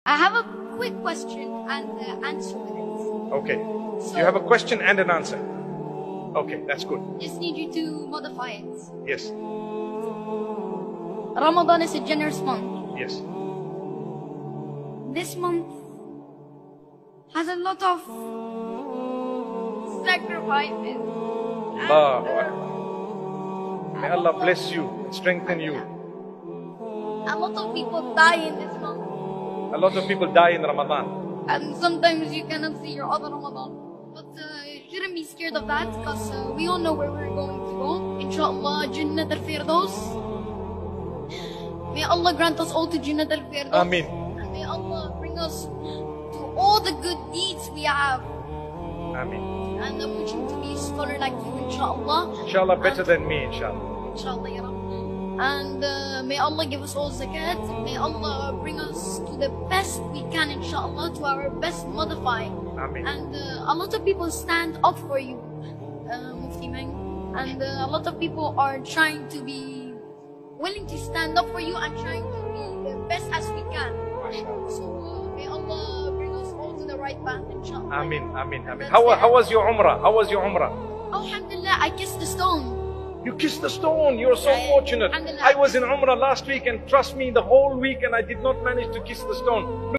I have a quick question and answer with it. Okay. You have a question and an answer. Okay, that's good. Just need you to modify it. Yes. Ramadan is a generous month. Yes. This month has a lot of sacrifices. Allahu Akbar. May Allah bless you and strengthen you. A lot of people die in this month. A lot of people die in Ramadan. And sometimes you cannot see your other Ramadan. But you shouldn't be scared of that, because we all know where we're going to go. Inshallah, Jannat al-Firdaus. May Allah grant us all to Jannat al-Firdaus. Ameen. And may Allah bring us to all the good deeds we have. Ameen. And I'm wishing to be a scholar like you, inshallah. Inshallah, better than me, inshallah. Inshallah, ya Rabbi. And may Allah give us all zakat. May Allah bring us to the best we can, inshallah, to our best modifying. Ameen. And a lot of people stand up for you, Mufti Menk. And a lot of people are trying to be willing to stand up for you and trying to be the best as we can. So may Allah bring us all to the right path, inshallah. Ameen, ameen, ameen. How was your Umrah? How was your Umrah? Alhamdulillah, I kissed the stone. You kissed the stone. You're so fortunate. Alhamdulillah. I was in Umrah last week, and trust me, the whole week, and I did not manage to kiss the stone.